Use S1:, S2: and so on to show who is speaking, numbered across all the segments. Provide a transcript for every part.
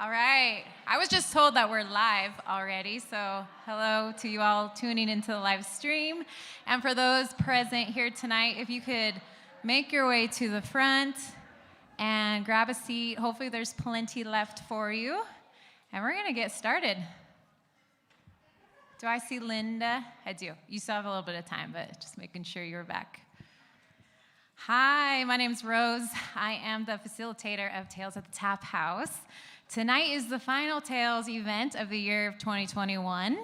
S1: All right. I was just told that we're live already, so hello to you all tuning into the live stream. And for those present here tonight, if you could make your way to the front and grab a seat. Hopefully there's plenty left for you. And we're going to get started. Do I see Linda? I do. You still have a little bit of time, but just making sure you're back. Hi, my name's Rose. I am the facilitator of Tales at the Taphouse. Tonight is the final Tales event of the year of 2021.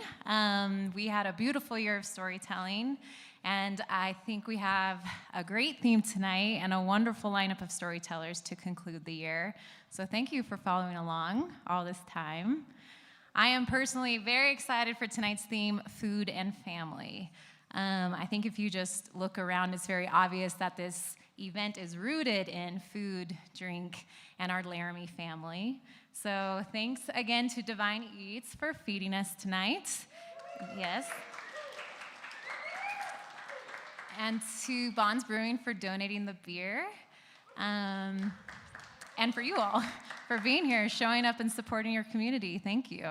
S1: We had a beautiful year of storytelling, and I think we have a great theme tonight and a wonderful lineup of storytellers to conclude the year. So thank you for following along all this time. I am personally very excited for tonight's theme, food and family. I think if you just look around, it's very obvious that this event is rooted in food, drink, and our Laramie family. So thanks again to Divine Eats for feeding us tonight. Yes. And to Bonds Brewing for donating the beer. And for you all for being here, showing up and supporting your community. Thank you.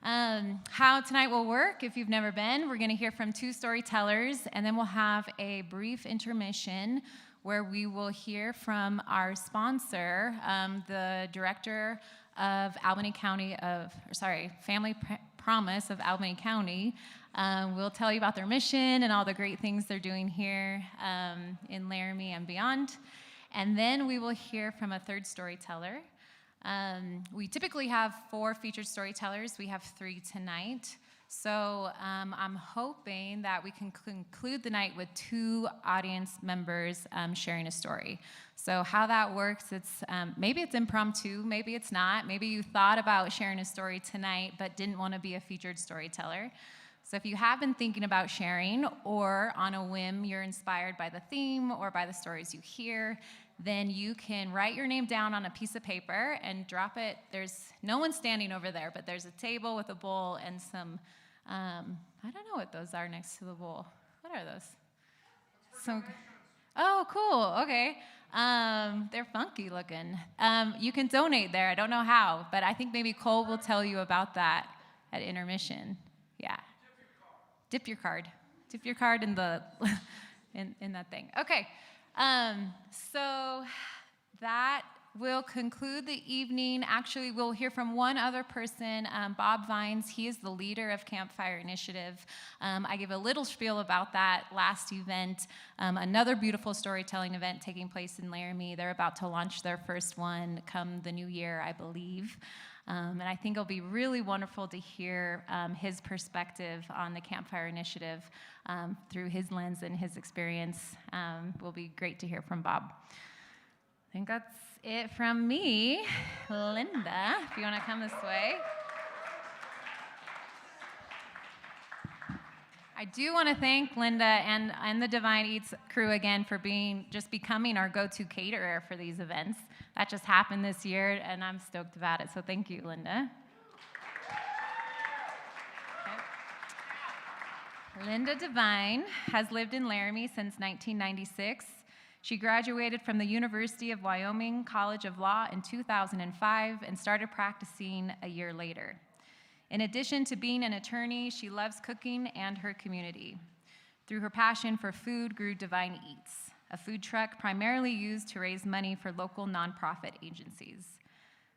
S1: How tonight will work, if you've never been, we're going to hear from two storytellers, and then we'll have a brief intermission where we will hear from our sponsor, the director of Family Promise of Albany County. We'll tell you about their mission and all the great things they're doing here in Laramie and beyond. And then we will hear from a third storyteller. We typically have 4 featured storytellers. We have 3 tonight. So I'm hoping that we can conclude the night with 2 audience members sharing a story. So how that works, it's maybe it's impromptu, maybe it's not. Maybe you thought about sharing a story tonight but didn't want to be a featured storyteller. So if you have been thinking about sharing, or on a whim you're inspired by the theme or by the stories you hear, then you can write your name down on a piece of paper and drop it. There's no one standing over there, but there's a table with a bowl and some, I don't know what those are next to the bowl. What are those? Oh, cool, okay. They're funky looking. You can donate there, I don't know how, but I think maybe Cole will tell you about that at intermission. Yeah. Dip your card. Dip your card in the in that thing. Okay. So that will conclude the evening. Actually, we'll hear from one other person, Bob Vines. He is the leader of Campfire Initiative. I gave a little spiel about that last event. Another beautiful storytelling event taking place in Laramie. They're about to launch their first one come the new year, I believe. And I think it'll be really wonderful to hear his perspective on the Campfire Initiative through his lens and his experience. Will be great to hear from Bob. I think that's it from me. Linda, if you want to come this way. I do want to thank Linda and the Divine Eats crew again for becoming our go-to caterer for these events. That just happened this year, and I'm stoked about it, so thank you, Linda. Okay. Linda Divine has lived in Laramie since 1996. She graduated from the University of Wyoming College of Law in 2005 and started practicing a year later. In addition to being an attorney, she loves cooking and her community. Through her passion for food grew Divine Eats, a food truck primarily used to raise money for local nonprofit agencies.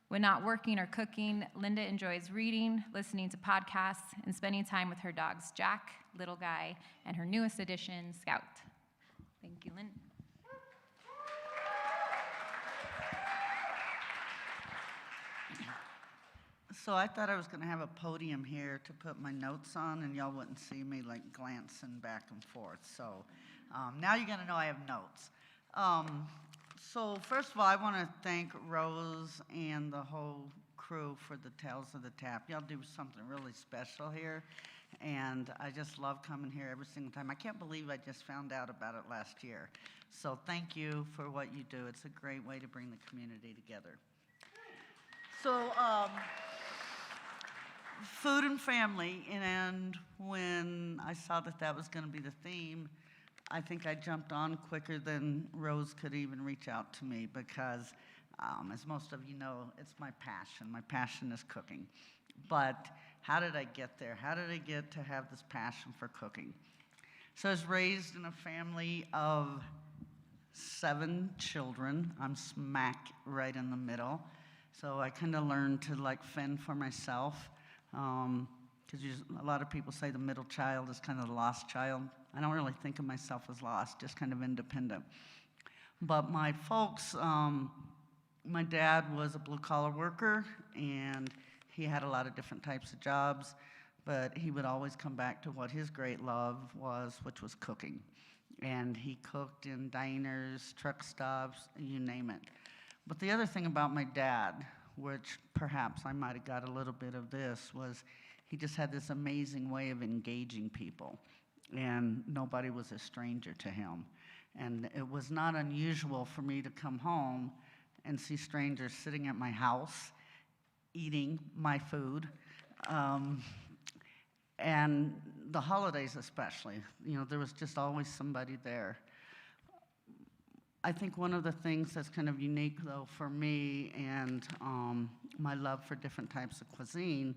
S1: When not working or cooking, Linda enjoys reading, listening to podcasts, and spending time with her dogs, Jack, Little Guy, and her newest addition, Scout. Thank you, Linda.
S2: So I thought I was going to have a podium here to put my notes on, and y'all wouldn't see me like glancing back and forth. So now you're going to know I have notes. So first of all, I want to thank Rose and the whole crew for the Tales of the Tap. Y'all do something really special here, and I just love coming here every single time. I can't believe I just found out about it last year. So thank you for what you do. It's a great way to bring the community together. So food and family, and when I saw that that was going to be the theme, I think I jumped on quicker than Rose could even reach out to me, because As most of you know, it's my passion. My passion is cooking. But how did I get there? How did I get to have this passion for cooking? So I was raised in a family of 7 children. I'm smack right in the middle. So I kind of learned to like fend for myself. Because a lot of people say the middle child is kind of the lost child. I don't really think of myself as lost, just kind of independent. But my folks, my dad was a blue-collar worker, and he had a lot of different types of jobs, but he would always come back to what his great love was, which was cooking. And he cooked in diners, truck stops, you name it. But the other thing about my dad, which perhaps I might have got a little bit of this, was he just had this amazing way of engaging people, and nobody was a stranger to him. And it was not unusual for me to come home and see strangers sitting at my house eating my food. And the holidays especially, there was just always somebody there. I think one of the things that's kind of unique, though, for me and my love for different types of cuisine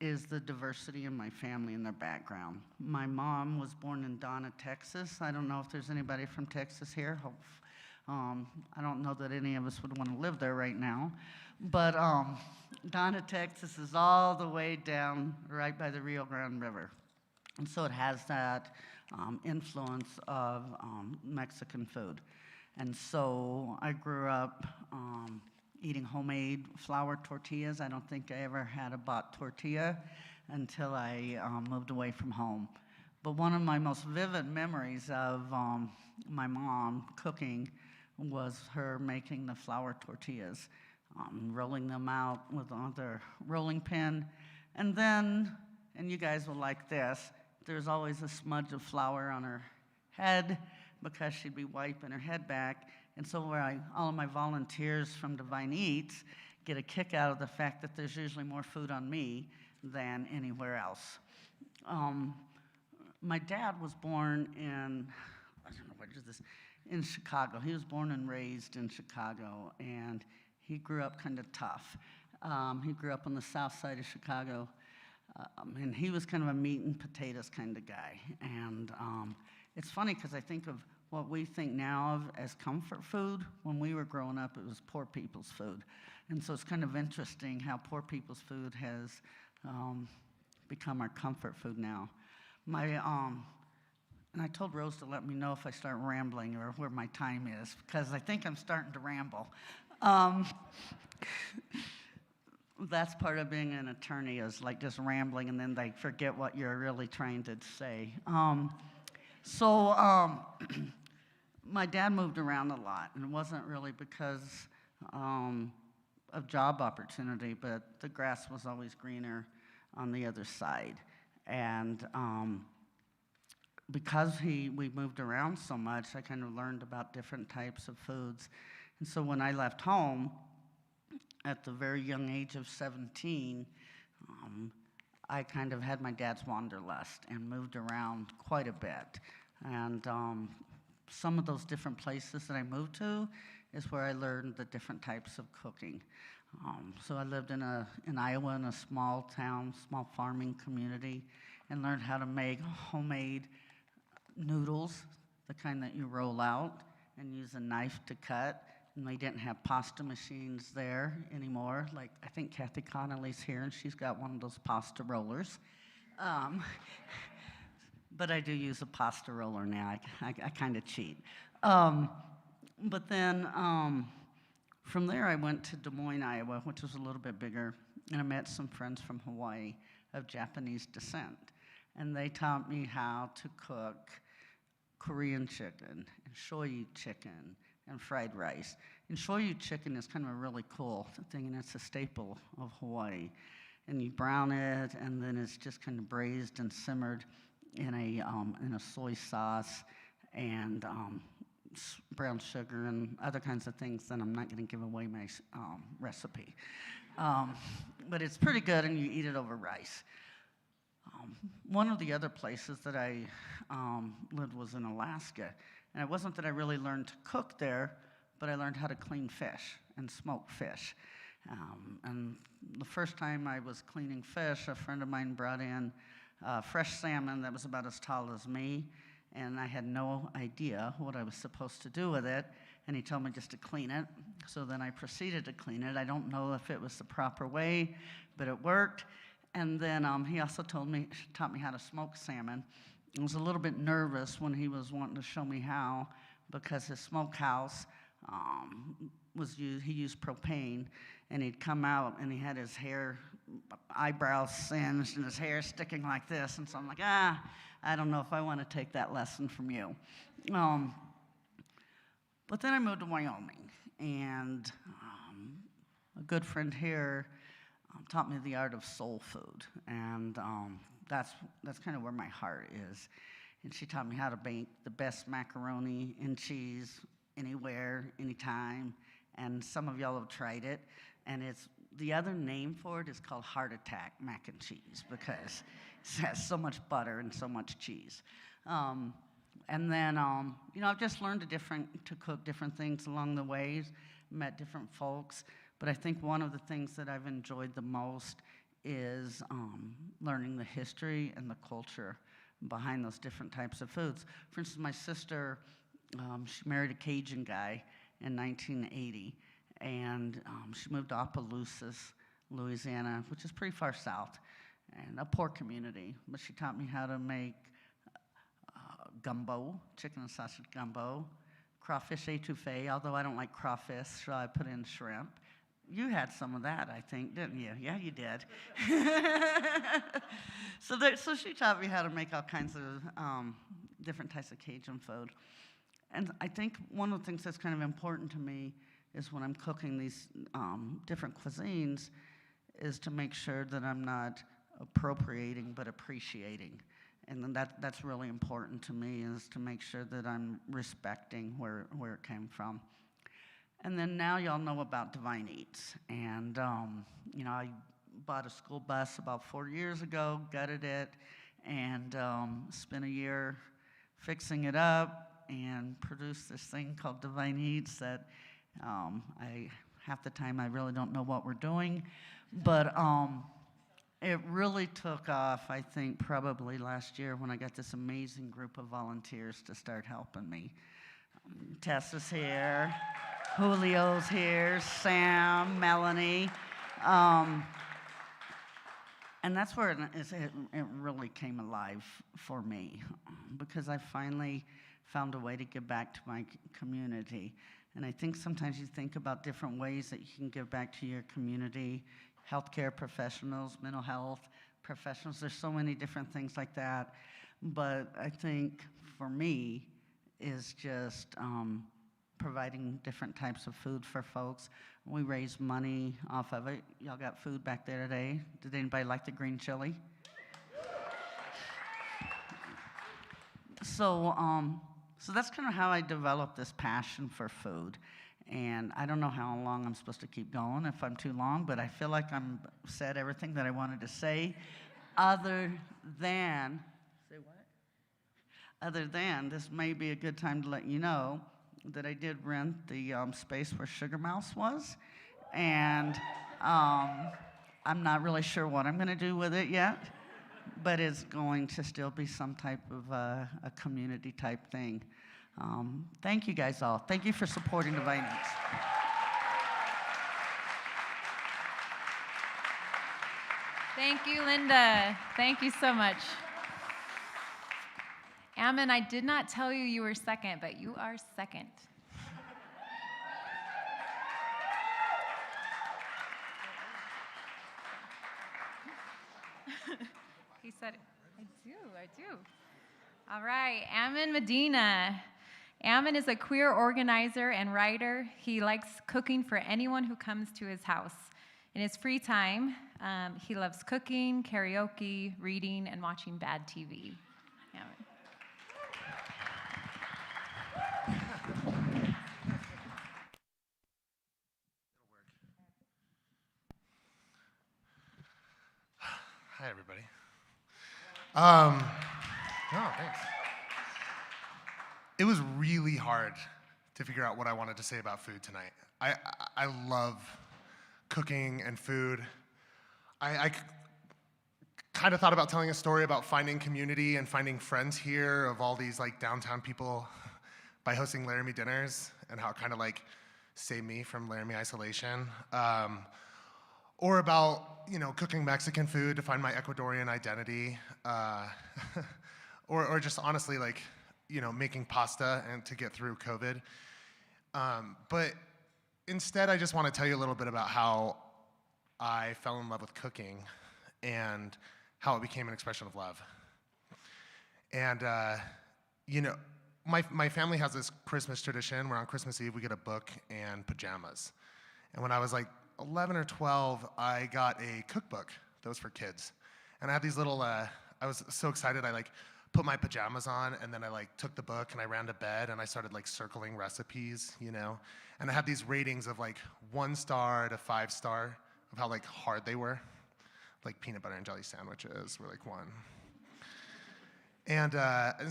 S2: is the diversity in my family and their background. My mom was born in Donna, Texas. I don't know if there's anybody from Texas here. I don't know that any of us would want to live there right now. But Donna, Texas is all the way down right by the Rio Grande River. And so it has that influence of Mexican food. And so I grew up eating homemade flour tortillas. I don't think I ever had a bought tortilla until I moved away from home. But one of my most vivid memories of my mom cooking was her making the flour tortillas, rolling them out with their rolling pin. And then, and you guys will like this, there's always a smudge of flour on her head because she'd be wiping her head back. And so all of my volunteers from Divine Eats get a kick out of the fact that there's usually more food on me than anywhere else. My dad was born in, I don't know, what is this, in Chicago. He was born and raised in Chicago, and he grew up kind of tough. He grew up on the south side of Chicago, and he was kind of a meat and potatoes kind of guy. And it's funny because I think of what we think now of as comfort food. When we were growing up, it was poor people's food. And so it's kind of interesting how poor people's food has become our comfort food now. And I told Rose to let me know if I start rambling or where my time is, because I think I'm starting to ramble. That's part of being an attorney, is like just rambling and then they forget what you're really trying to say. My dad moved around a lot, and it wasn't really because of job opportunity, but the grass was always greener on the other side. And because we moved around so much, I kind of learned about different types of foods. And so when I left home at the very young age of 17, I kind of had my dad's wanderlust and moved around quite a bit. And some of those different places that I moved to is where I learned the different types of cooking. So I lived in Iowa in a small town, small farming community, and learned how to make homemade noodles, the kind that you roll out and use a knife to cut. And they didn't have pasta machines there anymore. Like, I think Kathy Connolly's here, and she's got one of those pasta rollers. But I do use a pasta roller now. I kind of cheat. But then from there, I went to Des Moines, Iowa, which was a little bit bigger, and I met some friends from Hawaii of Japanese descent. And they taught me how to cook Korean chicken and shoyu chicken and fried rice. And shoyu chicken is kind of a really cool thing, and it's a staple of Hawaii. And you brown it, and then it's just kind of braised and simmered in a soy sauce and brown sugar and other kinds of things. Then I'm not going to give away my recipe. But it's pretty good, and you eat it over rice. One of the other places that I lived was in Alaska. And it wasn't that I really learned to cook there, but I learned how to clean fish and smoke fish. And the first time I was cleaning fish, a friend of mine brought in fresh salmon that was about as tall as me, and I had no idea what I was supposed to do with it, and he told me just to clean it. So then I proceeded to clean it. I don't know if it was the proper way, but it worked. And then he also taught me how to smoke salmon. I was a little bit nervous when he was wanting to show me how, because his smokehouse he used propane, and he'd come out and he had his eyebrows singed and his hair sticking like this, and so I'm like, I don't know if I want to take that lesson from you. But then I moved to Wyoming, and a good friend here taught me the art of soul food, and that's kind of where my heart is. And she taught me how to make the best macaroni and cheese anywhere, anytime. And some of y'all have tried it, and the other name for it is called heart attack mac and cheese, because it has so much butter and so much cheese. And then, I've just learned to cook different things along the way, met different folks. But I think one of the things that I've enjoyed the most is learning the history and the culture behind those different types of foods. For instance, my sister, she married a Cajun guy in 1980, and she moved to Opelousas, Louisiana, which is pretty far south, and a poor community. But she taught me how to make gumbo, chicken and sausage gumbo, crawfish étouffée, although I don't like crawfish, so I put in shrimp. You had some of that, I think, didn't you? Yeah, you did. So she taught me how to make all kinds of different types of Cajun food. And I think one of the things that's kind of important to me is when I'm cooking these different cuisines is to make sure that I'm not appropriating but appreciating. And then that's really important to me, is to make sure that I'm respecting where it came from. And then now y'all know about Divine Eats. And, I bought a school bus about 4 years ago, gutted it, and spent a year fixing it up and produced this thing called Divine Eats that half the time I really don't know what we're doing. But it really took off, I think, probably last year when I got this amazing group of volunteers to start helping me. Tessa's here, Julio's here, Sam, Melanie. And that's where it really came alive for me, because I finally found a way to give back to my community. And I think sometimes you think about different ways that you can give back to your community. Healthcare professionals, mental health professionals, there's so many different things like that. But I think for me is just providing different types of food for folks. We raise money off of it. Y'all got food back there today. Did anybody like the green chili? So that's kind of how I developed this passion for food. And I don't know how long I'm supposed to keep going, if I'm too long, but I feel like I'm said everything that I wanted to say, other than this may be a good time to let you know that I did rent the space where Sugar Mouse was, and I'm not really sure what I'm going to do with it yet, but it's going to still be some type of a community type thing. Thank you guys all. Thank you for supporting Divine Eats.
S1: Thank you, Linda. Thank you so much. Ammon, I did not tell you were second, but you are second. He said, I do. All right, Ammon Medina. Ammon is a queer organizer and writer. He likes cooking for anyone who comes to his house. In his free time, he loves cooking, karaoke, reading, and watching bad TV. Ammon.
S3: Hi, everybody. Oh, thanks. It was really hard to figure out what I wanted to say about food tonight. I love cooking and food. I kind of thought about telling a story about finding community and finding friends here of all these like downtown people by hosting Laramie dinners, and how it kind of like saved me from Laramie isolation. Or about, cooking Mexican food to find my Ecuadorian identity. Or just honestly, like, making pasta and to get through COVID. But instead, I just want to tell you a little bit about how I fell in love with cooking and how it became an expression of love. And, my family has this Christmas tradition where on Christmas Eve we get a book and pajamas. And when I was like 11 or 12, I got a cookbook that was for kids. And I had these little, I was so excited, I like put my pajamas on, and then I like took the book and I ran to bed and I started like circling recipes, And I had these ratings of like 1 star to 5 star of how like hard they were. Like peanut butter and jelly sandwiches were like 1. And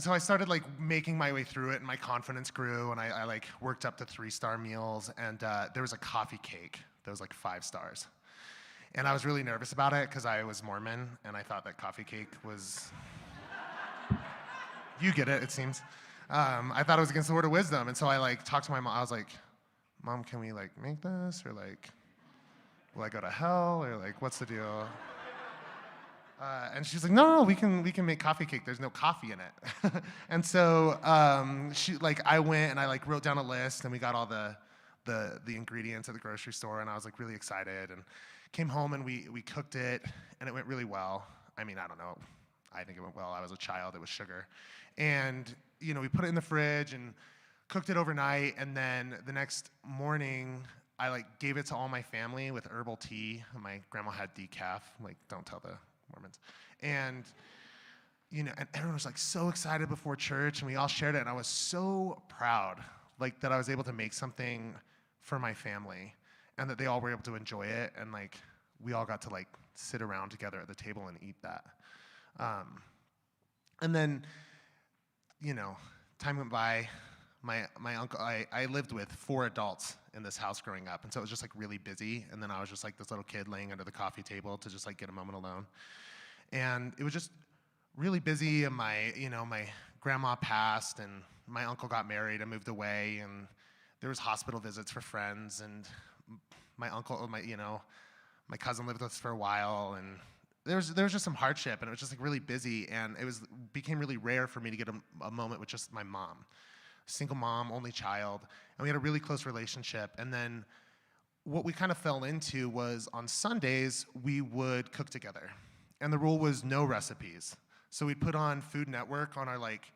S3: so I started like making my way through it, and my confidence grew, and I like worked up to 3-star meals, and there was a coffee cake that was like 5 stars. And I was really nervous about it because I was Mormon, and I thought that coffee cake was, you get it seems. I thought it was against the word of wisdom, and so I like talked to my mom. I was like, Mom, can we like make this, or like, will I go to hell, or like, what's the deal? And she's like, no, we can make coffee cake. There's no coffee in it. And so I went and I like wrote down a list, and we got all the ingredients at the grocery store, and I was like really excited, and came home and we cooked it, and it went really well. I mean, I don't know. I think it went well. I was a child. It was sugar. And, we put it in the fridge and cooked it overnight, and then the next morning, I like gave it to all my family with herbal tea. My grandma had decaf. Like, don't tell the Mormons. And, and everyone was like so excited before church, and we all shared it, and I was so proud, like, that I was able to make something for my family, and that they all were able to enjoy it, and like, we all got to like sit around together at the table and eat that. And then, time went by. My uncle, I lived with 4 adults in this house growing up, and so it was just like really busy, and then I was just like this little kid laying under the coffee table to just like get a moment alone. And it was just really busy, and my grandma passed, and my uncle got married and moved away, and there was hospital visits for friends, and my cousin lived with us for a while, and there was just some hardship, and it was just like really busy, and became really rare for me to get a moment with just my mom. Single mom, only child, and we had a really close relationship. And then what we kind of fell into was on Sundays, we would cook together. And the rule was no recipes. So we'd put on Food Network on our like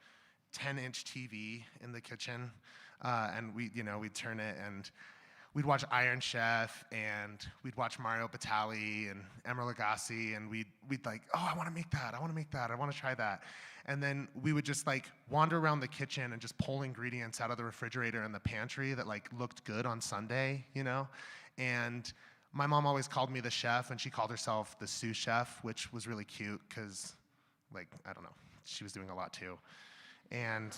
S3: 10-inch TV in the kitchen, and we'd turn it, and we'd watch Iron Chef, and we'd watch Mario Batali and Emeril Lagasse, and we'd like, oh, I want to make that, I want to try that. And then we would just like wander around the kitchen and just pull ingredients out of the refrigerator and the pantry that like looked good on Sunday, And my mom always called me the chef, and she called herself the sous chef, which was really cute because, like, I don't know, she was doing a lot too. And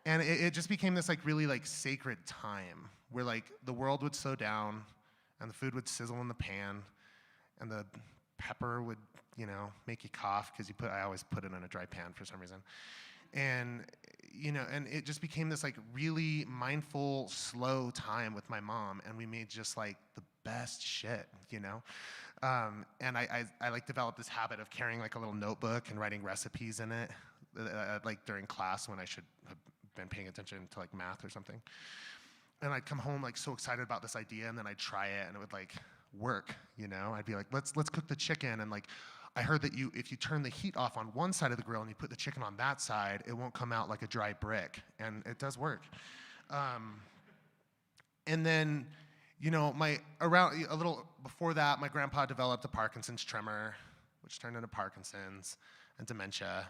S3: it just became this like really like sacred time where like the world would slow down, and the food would sizzle in the pan, and the pepper would make you cough because I always put it in a dry pan for some reason. And, and it just became this like really mindful, slow time with my mom, and we made just like the best shit, And I like developed this habit of carrying like a little notebook and writing recipes in it, like during class when I should have been paying attention to like math or something. And I'd come home like so excited about this idea, and then I'd try it, and it would like work, I'd be like, let's cook the chicken, and like, I heard that if you turn the heat off on one side of the grill and you put the chicken on that side, it won't come out like a dry brick, and it does work. And then, around a little before that, my grandpa developed a Parkinson's tremor, which turned into Parkinson's and dementia.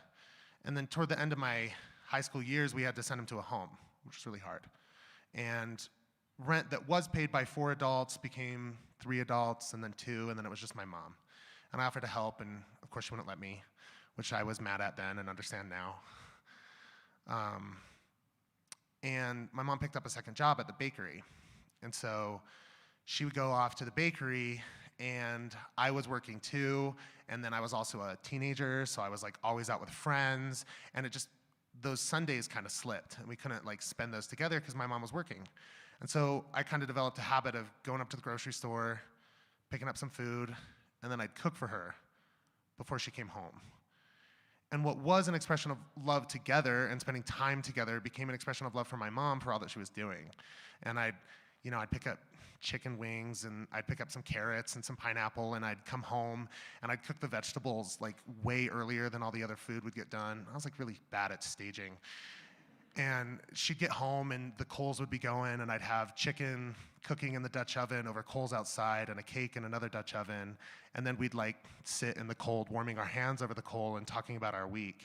S3: And then toward the end of my high school years, we had to send him to a home, which was really hard. And rent that was paid by 4 adults became 3 adults, and then 2, and then it was just my mom. And I offered to help, and of course she wouldn't let me, which I was mad at then and understand now. And my mom picked up a second job at the bakery. And so she would go off to the bakery, and I was working too, and then I was also a teenager, so I was like always out with friends, and it just, those Sundays kind of slipped, and we couldn't like spend those together because my mom was working. And so I kind of developed a habit of going up to the grocery store, picking up some food, and then I'd cook for her before she came home. And what was an expression of love together and spending time together became an expression of love for my mom for all that she was doing. And I'd pick up chicken wings, and I'd pick up some carrots and some pineapple, and I'd come home and I'd cook the vegetables like way earlier than all the other food would get done. I was like really bad at staging. And she'd get home and the coals would be going, and I'd have chicken cooking in the Dutch oven over coals outside and a cake in another Dutch oven. And then we'd like sit in the cold, warming our hands over the coal and talking about our week.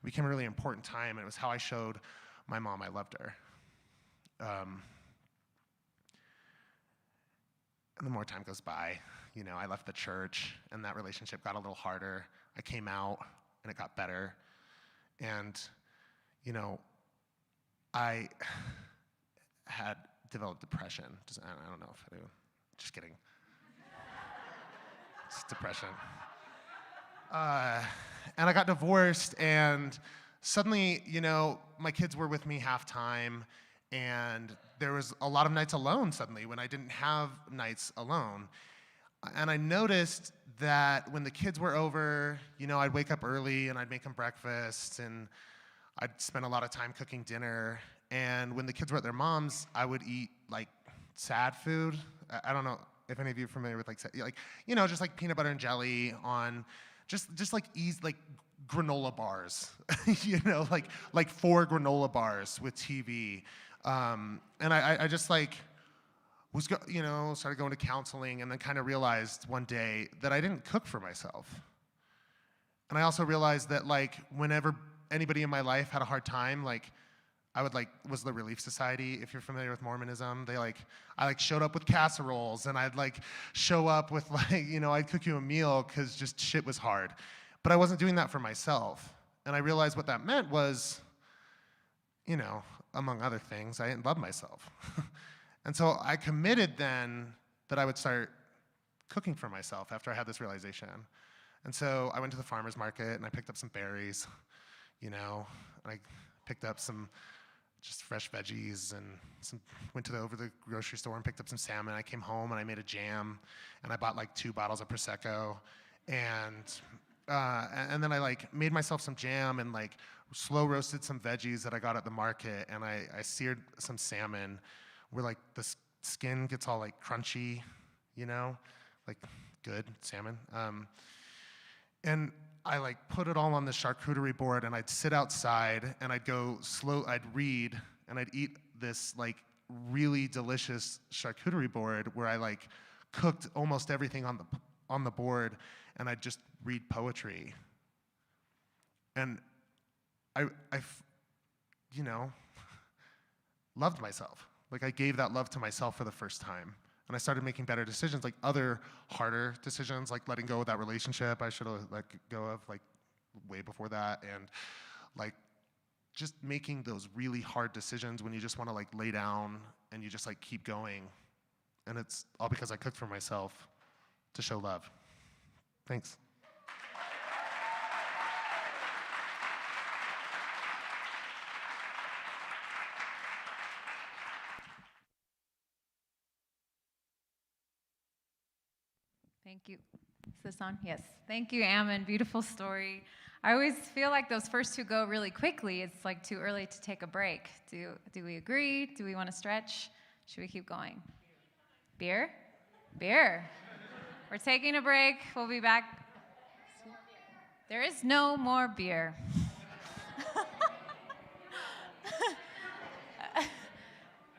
S3: It became a really important time, and it was how I showed my mom I loved her. And the more time goes by, I left the church, and that relationship got a little harder. I came out, and it got better. And, I had developed depression. I don't know if I do. Just kidding. It's depression. And I got divorced, and suddenly, my kids were with me half time, and there was a lot of nights alone suddenly when I didn't have nights alone. And I noticed that when the kids were over, I'd wake up early and I'd make them breakfast, and I'd spend a lot of time cooking dinner. And when the kids were at their mom's, I would eat like sad food. I don't know if any of you are familiar with just like peanut butter and jelly on just like granola bars, like 4 granola bars with TV. And I just started going to counseling, and then kind of realized one day that I didn't cook for myself. And I also realized that whenever anybody in my life had a hard time, I was the Relief Society, if you're familiar with Mormonism. I showed up with casseroles, and I'd show up with I'd cook you a meal because just shit was hard. But I wasn't doing that for myself. And I realized what that meant was, among other things, I didn't love myself. And so I committed then that I would start cooking for myself after I had this realization. And so I went to the farmer's market, and I picked up some berries, and I picked up some just fresh veggies, and went over the grocery store and picked up some salmon. I came home and I made a jam, and I bought 2 bottles of Prosecco, and then I made myself some jam and slow roasted some veggies that I got at the market, and I seared some salmon where the skin gets all crunchy, good salmon. And I put it all on the charcuterie board, and I'd sit outside, and I'd go slow, I'd read, and I'd eat this really delicious charcuterie board where I cooked almost everything on the board, and I'd just read poetry. And I loved myself. I gave that love to myself for the first time. And I started making better decisions, other harder decisions, letting go of that relationship I should have let go of way before that, and just making those really hard decisions when you just want to lay down and you just keep going. And it's all because I cooked for myself to show love. Thanks.
S1: Thank you. Is this on? Yes. Thank you, Ammon. Beautiful story. I always feel like those first 2 go really quickly. It's too early to take a break. Do we agree? Do we want to stretch? Should we keep going? Beer? Beer. We're taking a break. We'll be back. There is no more beer.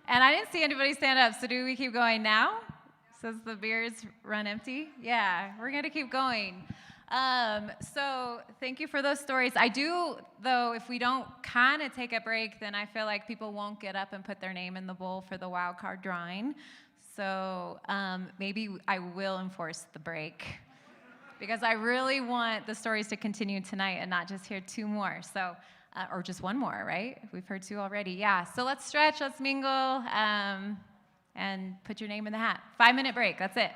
S1: And I didn't see anybody stand up, so do we keep going now? Since the beers run empty? Yeah, we're going to keep going. So thank you for those stories. I do, though, if we don't kind of take a break, then I feel like people won't get up and put their name in the bowl for the wild card drawing. So maybe I will enforce the break, because I really want the stories to continue tonight and not just hear 2 more. So Or just one more, right? We've heard two already. Yeah. So let's stretch, let's mingle, and put your name in the hat. 5-minute break. That's it.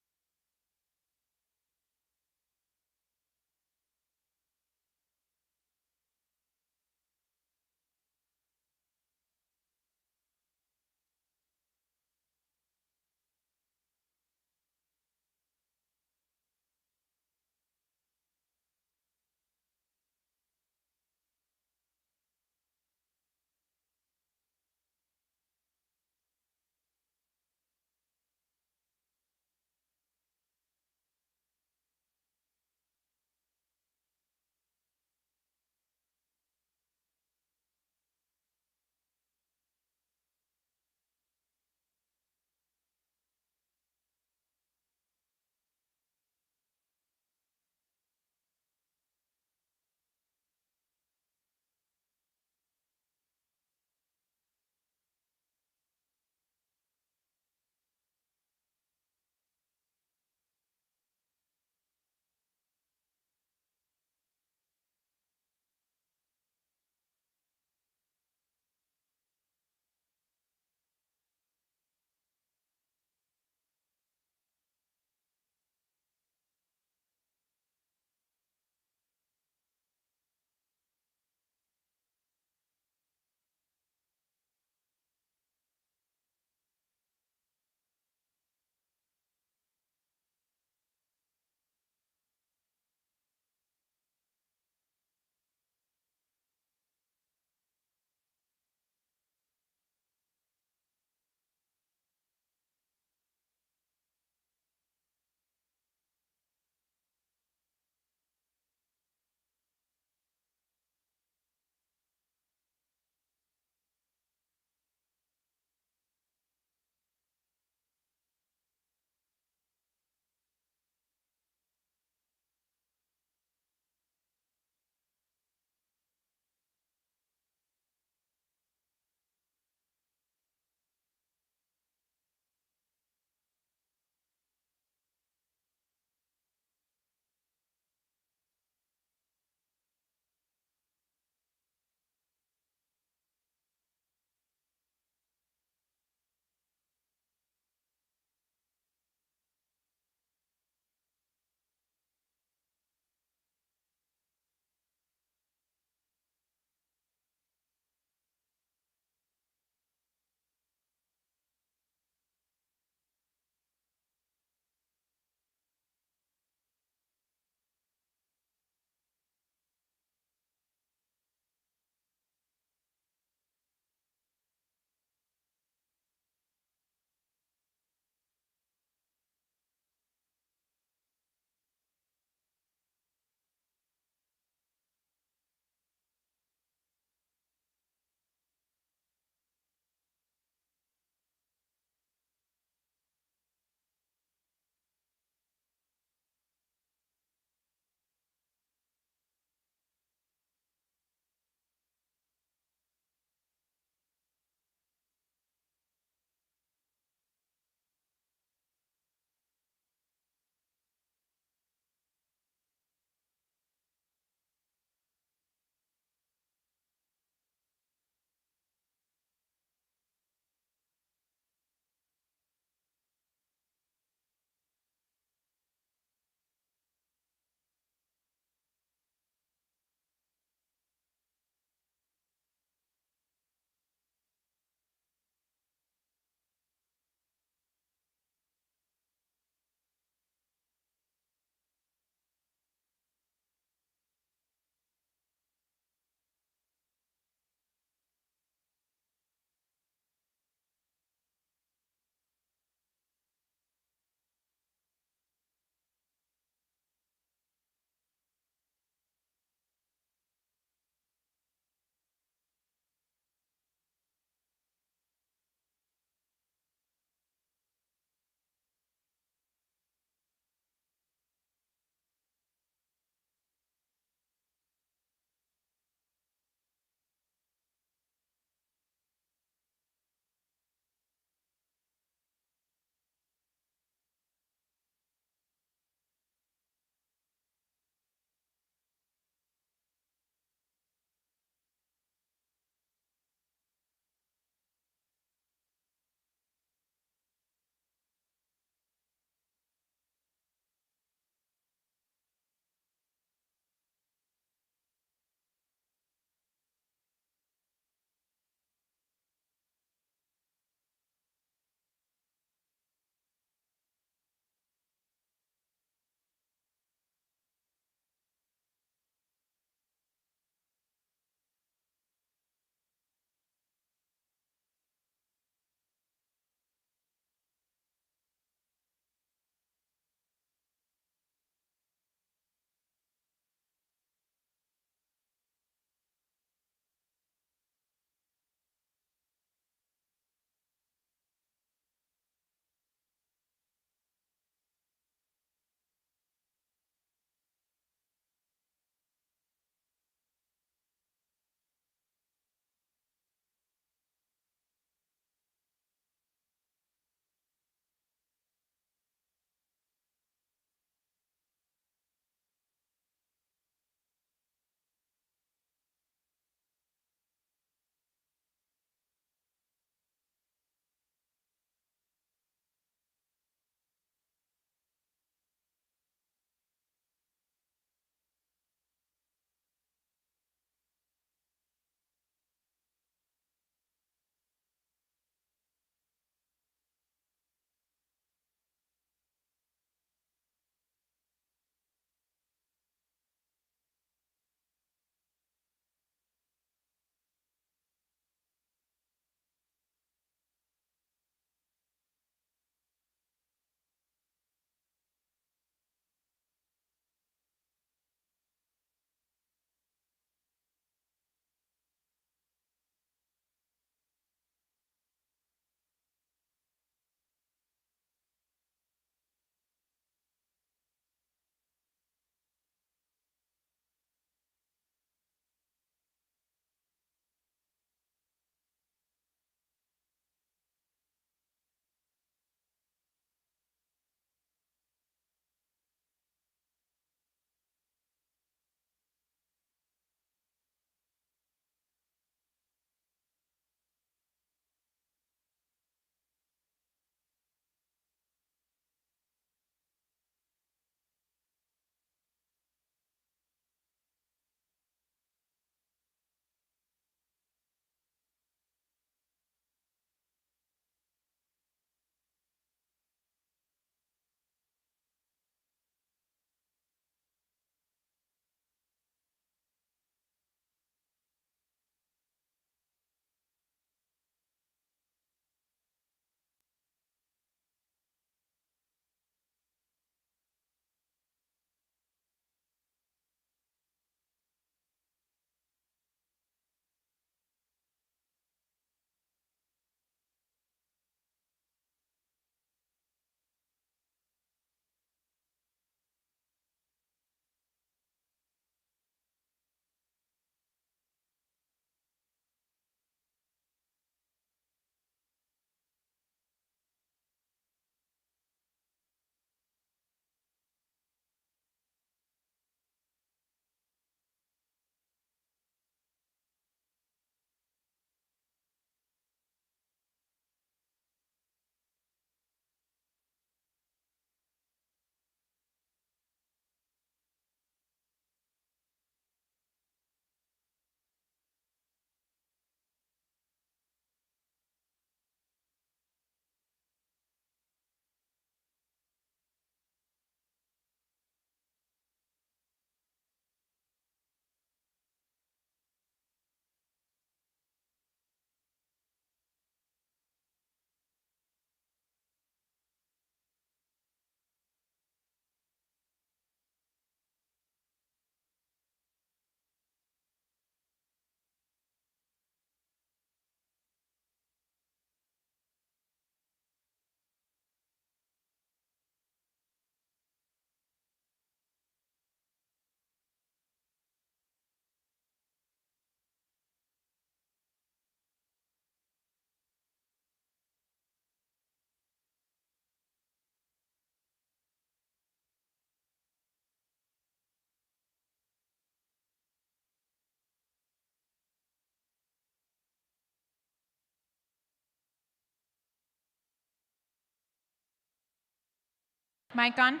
S1: Mic on? All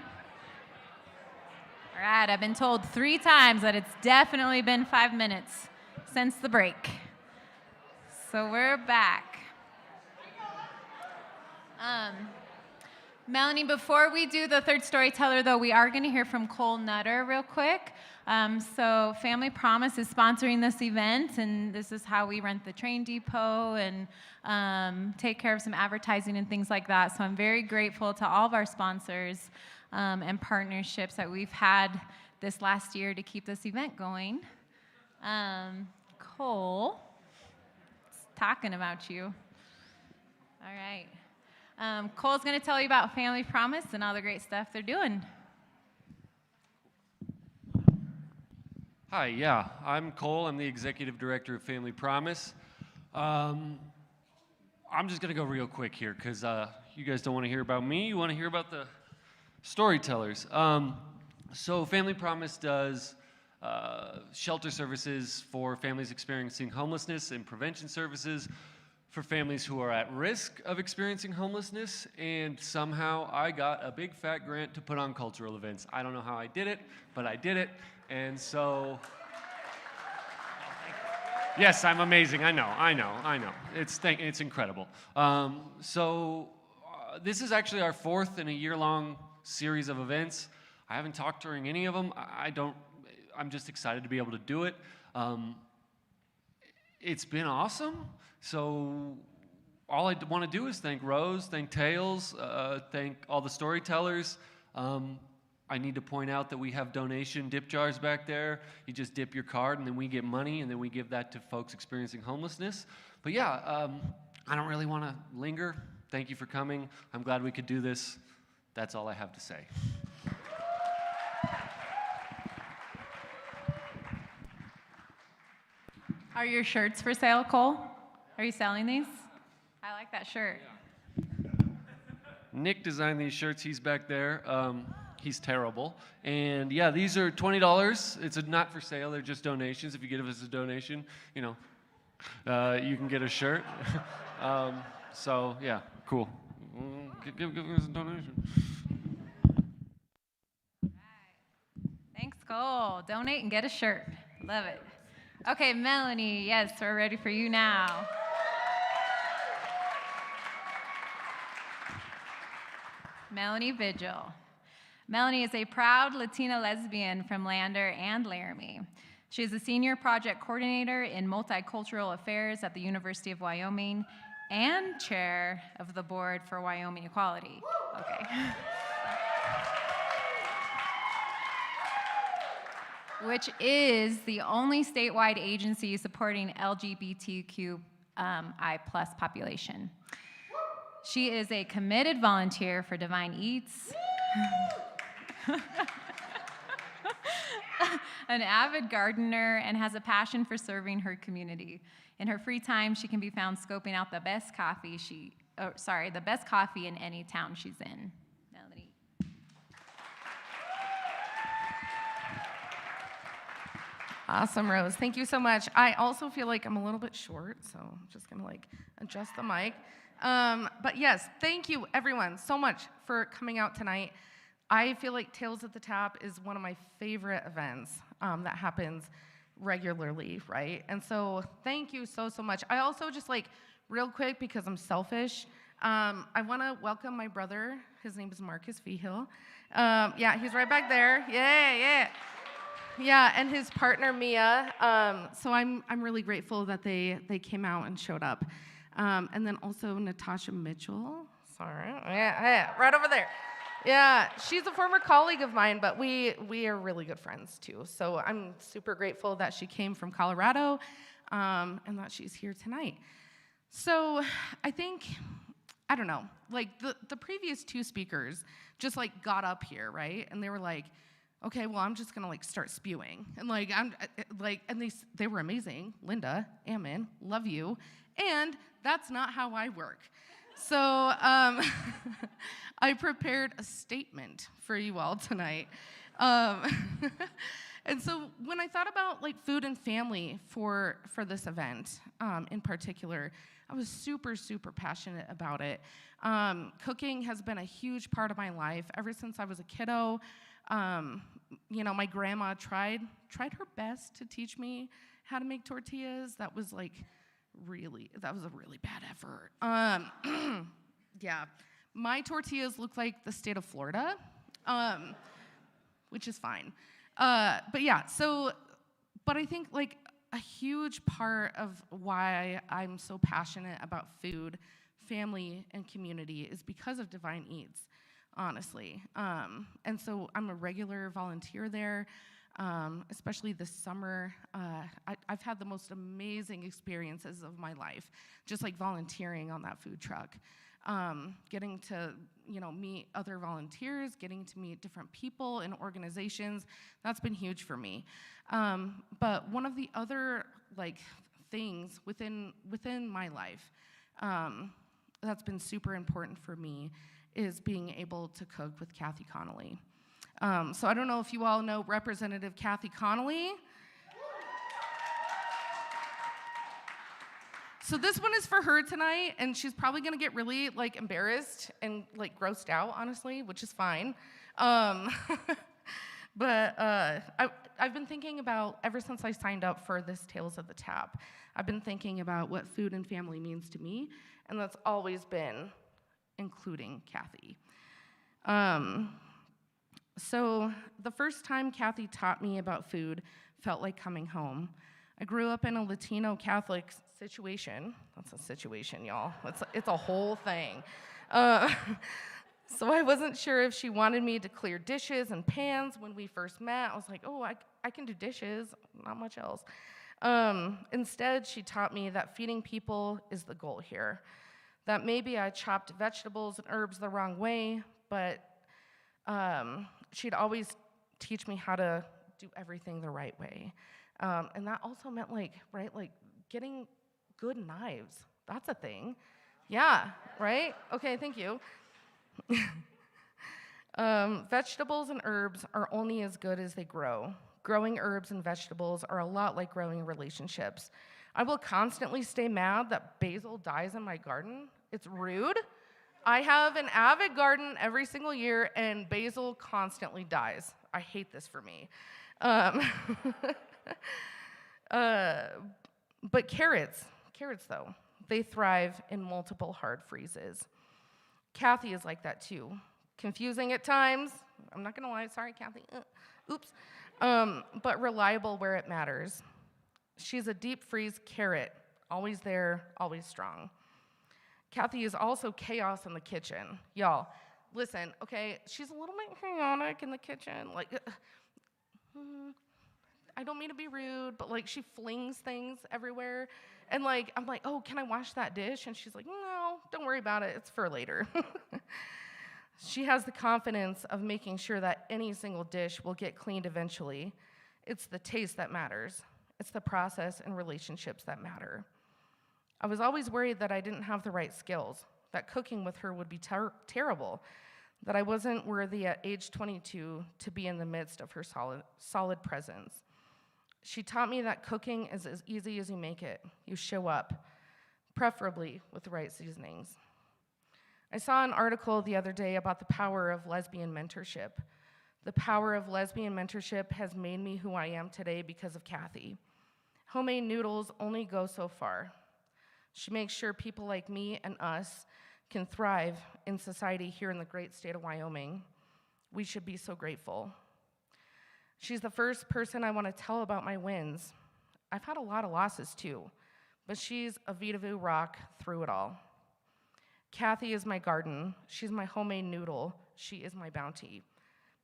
S1: right, I've been told 3 times that it's definitely been 5 minutes since the break. So we're back. Melanie, before we do the third storyteller, though, we are going to hear from Cole Nutter real quick. So Family Promise is sponsoring this event, and this is how we rent the train depot and take care of some advertising and things like that. So I'm very grateful to all of our sponsors and partnerships that we've had this last year to keep this event going. Cole, it's talking about you. All right. Cole's going to tell you about Family Promise and all the great stuff they're doing.
S4: Hi, yeah, I'm Cole. I'm the executive director of Family Promise. I'm just going to go real quick here because you guys don't want to hear about me. You want to hear about the storytellers. So Family Promise does shelter services for families experiencing homelessness and prevention services for families who are at risk of experiencing homelessness, and somehow I got a big fat grant to put on cultural events. I don't know how I did it, but I did it, and so... Yes, I'm amazing, I know. It's incredible. This is actually our 4th in a year-long series of events. I haven't talked during any of them. I'm just excited to be able to do it. It's been awesome. So all I want to do is thank Rose, thank Tails, thank all the storytellers. I need to point out that we have donation dip jars back there. You just dip your card, and then we get money, and then we give that to folks experiencing homelessness. But yeah, I don't really want to linger. Thank you for coming. I'm glad we could do this. That's all I have to say.
S1: Are your shirts for sale, Cole? Are you selling these? I like that shirt.
S4: Nick designed these shirts. He's back there. He's terrible. And yeah, these are $20. It's not for sale. They're just donations. If you give us a donation, you can get a shirt. So yeah, cool. Give us a donation.
S1: Thanks, Cole. Donate and get a shirt. Love it. Okay, Melanie, yes, we're ready for you now. Melanie Vigil. Melanie is a proud Latina lesbian from Lander and Laramie. She is a senior project coordinator in multicultural affairs at the University of Wyoming and chair of the board for Wyoming Equality. Okay. Which is the only statewide agency supporting LGBTQI+ population. She is a committed volunteer for Divine Eats, an avid gardener, and has a passion for serving her community. In her free time, she can be found scoping out the best coffee in any town she's in. Melanie.
S5: Awesome, Rose. Thank you so much. I also feel like I'm a little bit short, so I'm just gonna adjust the mic. But yes, thank you everyone so much for coming out tonight. I feel like Tales at the Tap is one of my favorite events that happens regularly, right? And so thank you so much. I also just real quick, because I'm selfish, I want to welcome my brother. His name is Marcus Feehill. Yeah, he's right back there. Yeah, and his partner Mia. So I'm really grateful that they came out and showed up. And then also Natasha Mitchell. Sorry, yeah, right over there. Yeah, she's a former colleague of mine, but we are really good friends too. So I'm super grateful that she came from Colorado, and that she's here tonight. So I think, I don't know, the previous 2 speakers just got up here, right? And they were like, okay, well, I'm just gonna start spewing. And and they were amazing. Linda, Ammon, love you. And that's not how I work. So I prepared a statement for you all tonight. And so when I thought about like food and family for this event in particular, I was super, super passionate about it. Cooking has been a huge part of my life ever since I was a kiddo. My grandma tried her best to teach me how to make tortillas. That was a really bad effort. Yeah, my tortillas look like the state of Florida, which is fine. But I think like a huge part of why I'm so passionate about food, family, and community is because of Divine Eats, honestly. And so I'm a regular volunteer there, especially this summer. I've had the most amazing experiences of my life, just like volunteering on that food truck. Getting to, meet other volunteers, getting to meet different people and organizations, that's been huge for me. But one of the other things within my life that's been super important for me is being able to cook with Kathy Connolly. So I don't know if you all know Representative Kathy Connolly. So this one is for her tonight, and she's probably gonna get really embarrassed and grossed out, honestly, which is fine. But I've been thinking about, ever since I signed up for this Tales of the Tap, I've been thinking about what food and family means to me, and that's always been including Kathy. So the first time Kathy taught me about food felt like coming home. I grew up in a Latino Catholic situation. That's a situation, y'all. It's a whole thing. So I wasn't sure if she wanted me to clear dishes and pans when we first met. I was like, oh, I can do dishes, not much else. Instead, she taught me that feeding people is the goal here. That maybe I chopped vegetables and herbs the wrong way, but she'd always teach me how to do everything the right way. And that also meant getting good knives. That's a thing. Yeah, right? Okay, thank you. Vegetables and herbs are only as good as they grow. Growing herbs and vegetables are a lot like growing relationships. I will constantly stay mad that basil dies in my garden. It's rude. I have an avid garden every single year, and basil constantly dies. I hate this for me. But carrots though, they thrive in multiple hard freezes. Kathy is like that too. Confusing at times. I'm not gonna lie, sorry, Kathy. Oops. But reliable where it matters. She's a deep freeze carrot, always there, always strong. Kathy is also chaos in the kitchen. Y'all, listen, okay, she's a little bit chaotic in the kitchen. I don't mean to be rude, but she flings things everywhere. And I'm like, oh, can I wash that dish? And she's like, no, don't worry about it. It's for later. She has the confidence of making sure that any single dish will get cleaned eventually. It's the taste that matters. It's the process and relationships that matter. I was always worried that I didn't have the right skills, that cooking with her would be terrible, that I wasn't worthy at age 22 to be in the midst of her solid presence. She taught me that cooking is as easy as you make it. You show up, preferably with the right seasonings. I saw an article the other day about the power of lesbian mentorship. The power of lesbian mentorship has made me who I am today because of Kathy. Homemade noodles only go so far. She makes sure people like me and us can thrive in society here in the great state of Wyoming. We should be so grateful. She's the first person I want to tell about my wins. I've had a lot of losses too, but she's a Vita rock through it all. Kathy is my garden. She's my homemade noodle. She is my bounty.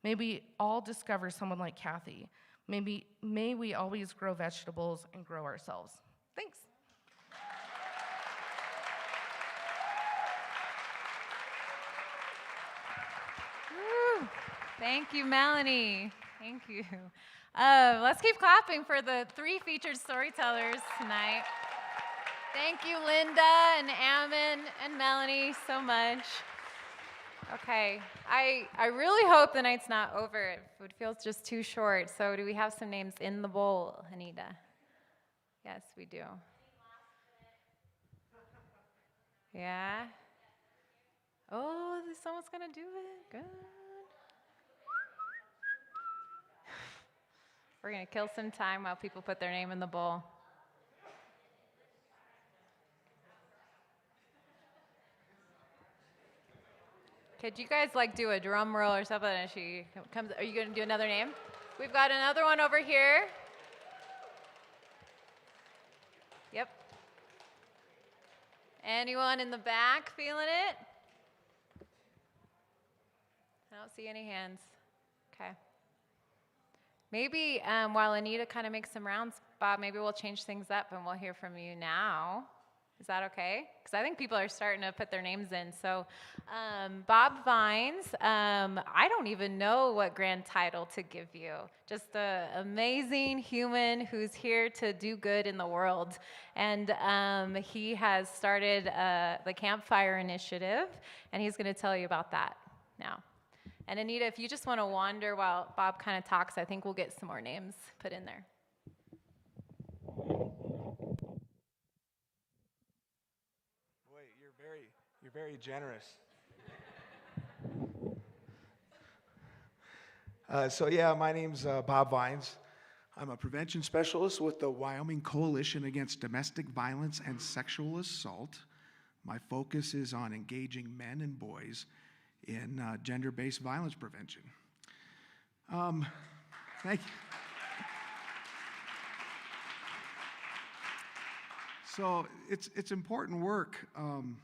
S5: May we all discover someone like Kathy. May we always grow vegetables and grow ourselves. Thanks.
S1: Woo. Thank you, Melanie. Thank you. Let's keep clapping for the 3 featured storytellers tonight. Thank you, Linda and Ammon and Melanie, so much. Okay, I really hope the night's not over. It feels just too short. So do we have some names in the bowl, Anita? Yes, we do. Yeah? Oh, someone's gonna do it. Good. We're gonna kill some time while people put their name in the bowl. Could you guys like do a drum roll or something as she comes? Are you gonna do another name? We've got another one over here. Yep. Anyone in the back feeling it? I don't see any hands. Okay. Maybe while Anita kind of makes some rounds, Bob, maybe we'll change things up and we'll hear from you now. Is that okay? Because I think people are starting to put their names in. So, Bob Vines, I don't even know what grand title to give you. Just an amazing human who's here to do good in the world. And he has started the Campfire Initiative, and he's going to tell you about that now. And Anita, if you just want to wander while Bob kind of talks, I think we'll get some more names put in there.
S6: Wait, you're very generous. My name's Bob Vines. I'm a prevention specialist with the Wyoming Coalition Against Domestic Violence and Sexual Assault. My focus is on engaging men and boys in gender-based violence prevention. Thank you. So it's important work. 1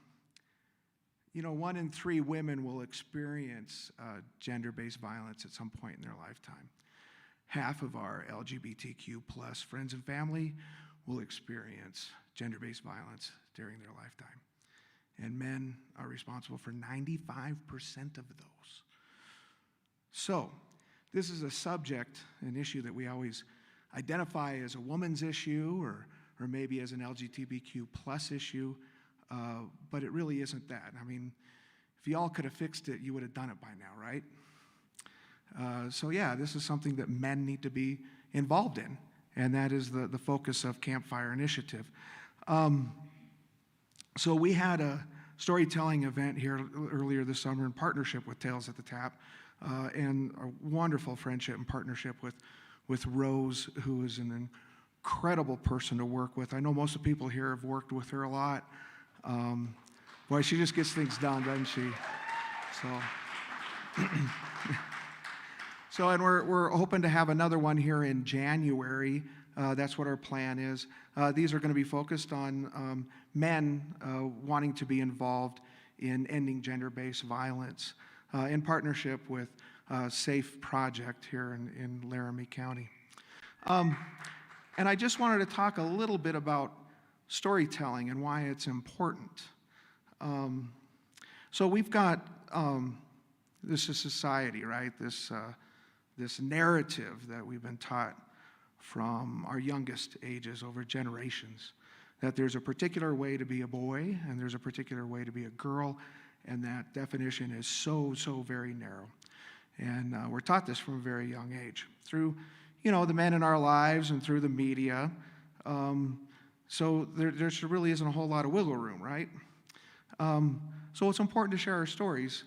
S6: in 3 women will experience gender-based violence at some point in their lifetime. Half of our LGBTQ plus friends and family will experience gender-based violence during their lifetime. And men are responsible for 95% of those. So this is a subject, an issue that we always identify as a woman's issue or maybe as an LGBTQ plus issue, but it really isn't that. I mean, if y'all could have fixed it, you would have done it by now, right? This is something that men need to be involved in, and that is the focus of Campfire Initiative. So we had a storytelling event here earlier this summer in partnership with Tales at the Tap, and a wonderful friendship and partnership with Rose, who is an incredible person to work with. I know most of the people here have worked with her a lot. Boy, she just gets things done, doesn't she? And we're hoping to have another one here in January. That's what our plan is. These are going to be focused on men wanting to be involved in ending gender-based violence in partnership with SAFE Project here in Laramie County. And I just wanted to talk a little bit about storytelling and why it's important. So we've got this is society, right? This narrative that we've been taught from our youngest ages over generations, that there's a particular way to be a boy and there's a particular way to be a girl, and that definition is so very narrow. And we're taught this from a very young age through, the men in our lives and through the media. So there really isn't a whole lot of wiggle room, right? So it's important to share our stories,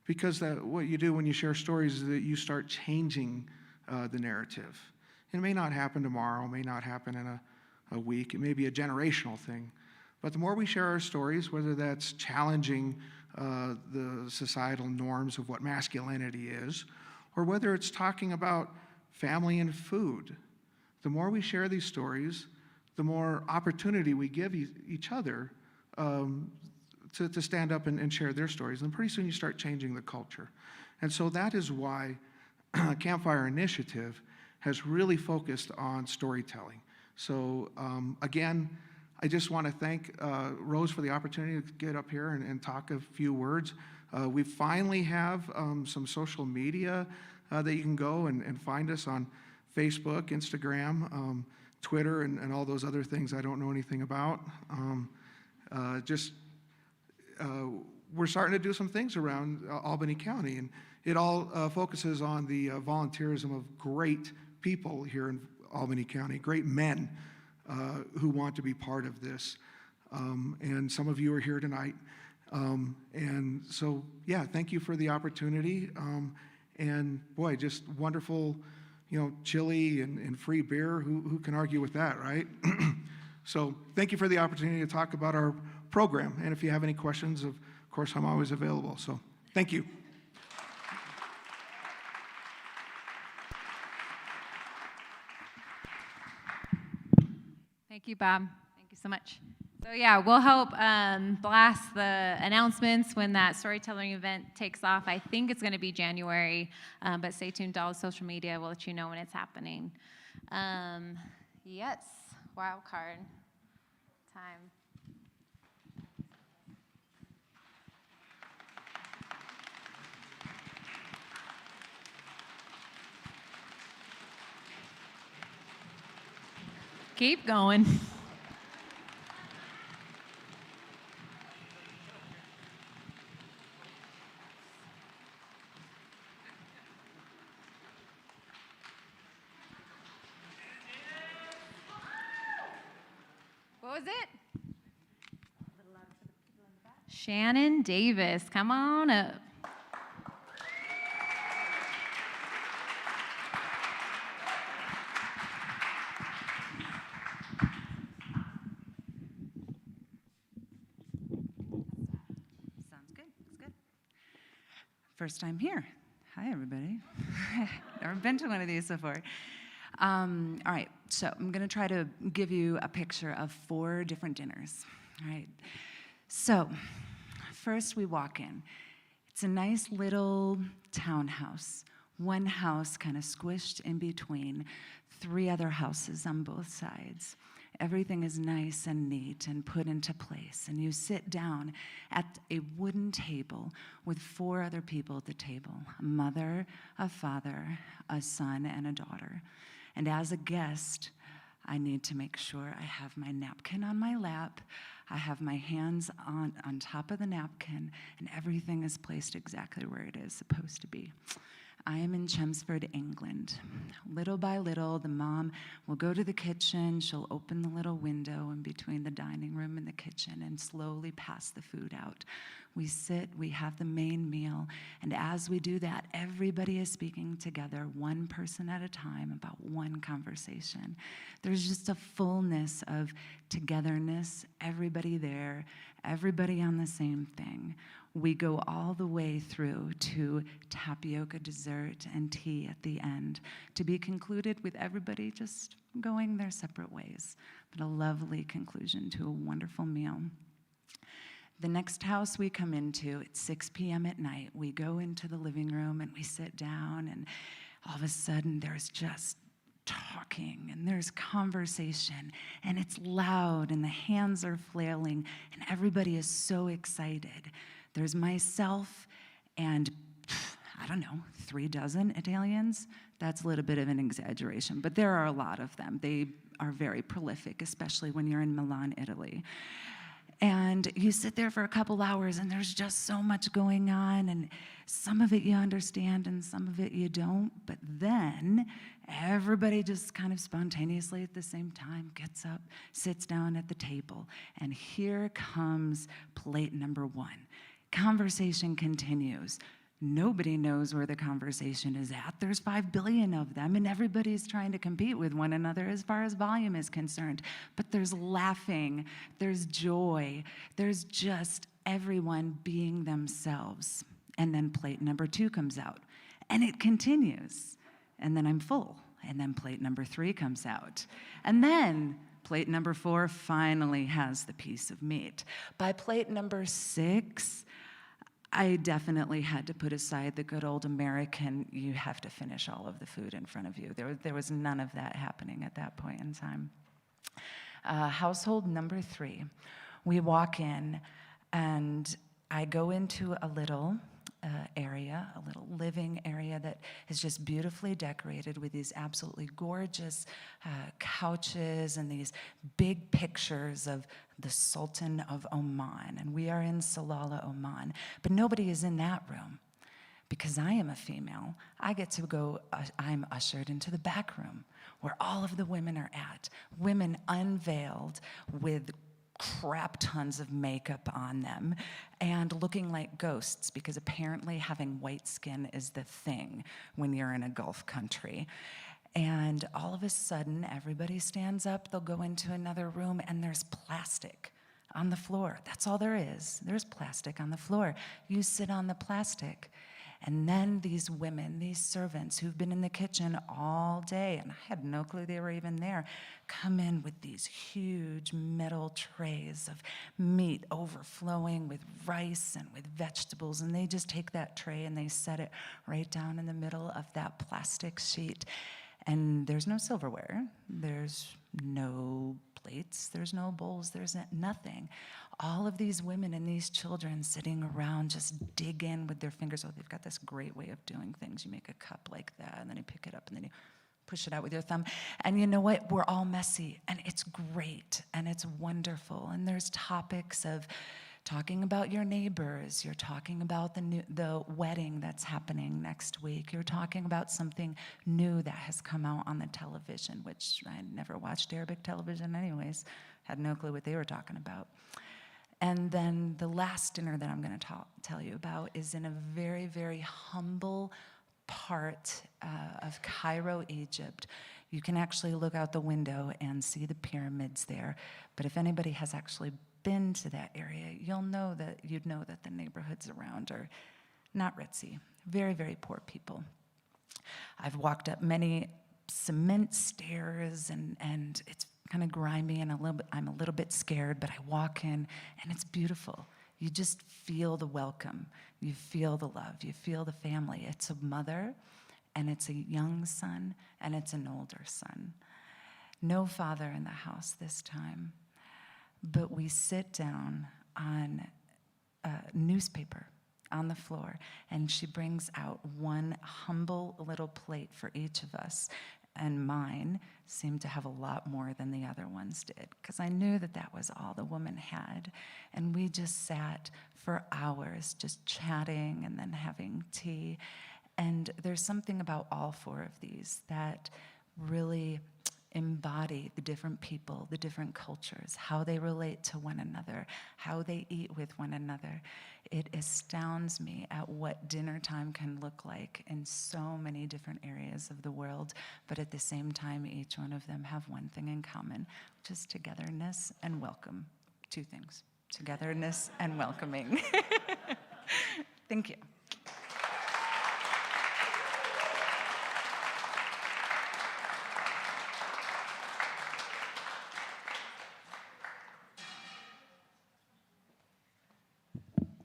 S6: because what you do when you share stories is that you start changing the narrative. It may not happen tomorrow, it may not happen in a week, it may be a generational thing. But the more we share our stories, whether that's challenging the societal norms of what masculinity is, or whether it's talking about family and food, the more we share these stories, the more opportunity we give each other to stand up and share their stories. And pretty soon you start changing the culture. And so that is why Campfire Initiative has really focused on storytelling. So again, I just want to thank Rose for the opportunity to get up here and talk a few words. We finally have some social media that you can go and find us on Facebook, Instagram, Twitter, and all those other things I don't know anything about. we're starting to do some things around Albany County, and it all focuses on the volunteerism of great people here in Albany County, great men who want to be part of this. And some of you are here tonight. And so, yeah, thank you for the opportunity. And boy, just wonderful, chili and free beer. Who can argue with that, right? So thank you for the opportunity to talk about our program. And if you have any questions, of course, I'm always available. So thank you.
S1: Thank you, Bob. Thank you so much. So yeah, we'll help blast the announcements when that storytelling event takes off. I think it's going to be January, but stay tuned to all social media. We'll let you know when it's happening. Yes, wild card time. Keep going. What was it? Shannon Davis, come on up.
S7: Sounds good. That's good. First time here. Hi, everybody. Never been to one of these before. All right, so I'm going to try to give you a picture of 4 different dinners. All right. So, first we walk in. It's a nice little townhouse. One house kind of squished in between 3 other houses on both sides. Everything is nice and neat and put into place. And you sit down at a wooden table with 4 other people at the table, a mother, a father, a son, and a daughter. And as a guest, I need to make sure I have my napkin on my lap, I have my hands on top of the napkin, and everything is placed exactly where it is supposed to be. I am in Chelmsford, England. Little by little, the mom will go to the kitchen, she'll open the little window in between the dining room and the kitchen and slowly pass the food out. We sit, we have the main meal, and as we do that, everybody is speaking together, one person at a time, about one conversation. There's just a fullness of togetherness, everybody there, everybody on the same thing. We go all the way through to tapioca dessert and tea at the end, to be concluded with everybody just going their separate ways. But a lovely conclusion to a wonderful meal. The next house we come into, it's 6 p.m. at night. We go into the living room and we sit down, and all of a sudden there's just talking and there's conversation, and it's loud and the hands are flailing and everybody is so excited. There's myself and, I don't know, 3 dozen Italians. That's a little bit of an exaggeration, but there are a lot of them. They are very prolific, especially when you're in Milan, Italy. And you sit there for a couple hours and there's just so much going on, and some of it you understand and some of it you don't, but then everybody just kind of spontaneously at the same time gets up, sits down at the table, and here comes plate number 1. Conversation continues. Nobody knows where the conversation is at. There's 5 billion of them, and everybody's trying to compete with one another as far as volume is concerned. But there's laughing, there's joy, there's just everyone being themselves. And then plate number 2 comes out, and it continues. And then I'm full, and then plate number 3 comes out. And then plate number 4 finally has the piece of meat. By plate number 6, I definitely had to put aside the good old American, you have to finish all of the food in front of you. There was none of that happening at that point in time. Household number 3. We walk in, and I go into a little area, a little living area that is just beautifully decorated with these absolutely gorgeous couches and these big pictures of the Sultan of Oman. And we are in Salalah, Oman. But nobody is in that room. Because I am a female, I get to go, I'm ushered into the back room where all of the women are at. Women unveiled with crap tons of makeup on them and looking like ghosts, because apparently having white skin is the thing when you're in a Gulf country. And all of a sudden, everybody stands up, they'll go into another room, and there's plastic on the floor. That's all there is. There's plastic on the floor. You sit on the plastic. And then these women, these servants who've been in the kitchen all day, and I had no clue they were even there, come in with these huge metal trays of meat overflowing with rice and with vegetables, and they just take that tray and they set it right down in the middle of that plastic sheet. And there's no silverware, there's no plates, there's no bowls, there's nothing. All of these women and these children sitting around just dig in with their fingers. Oh, they've got this great way of doing things. You make a cup like that, and then you pick it up, and then you push it out with your thumb. And you know what? We're all messy, and it's great, and it's wonderful. And there's topics of talking about your neighbors. You're talking about the wedding that's happening next week. You're talking about something new that has come out on the television, which I never watched Arabic television anyways. Had no clue what they were talking about. And then the last dinner that I'm going to tell you about is in a very, very humble part of Cairo, Egypt. You can actually look out the window and see the pyramids there. But if anybody has actually been to that area, you'd know that the neighborhoods around are not ritzy. Very, very poor people. I've walked up many cement stairs, and it's kind of grimy, and I'm a little bit scared, but I walk in, and it's beautiful. You just feel the welcome. You feel the love. You feel the family. It's a mother, and it's a young son, and it's an older son. No father in the house this time, but we sit down on a newspaper on the floor, and she brings out one humble little plate for each of us. And mine seemed to have a lot more than the other ones did, because I knew that that was all the woman had. And we just sat for hours just chatting and then having tea. And there's something about all four of these that really embody the different people, the different cultures, how they relate to one another, how they eat with one another. It astounds me at what dinner time can look like in so many different areas of the world, but at the same time, each one of them have one thing in common, which is togetherness and welcome. Two things, togetherness and welcoming. Thank you.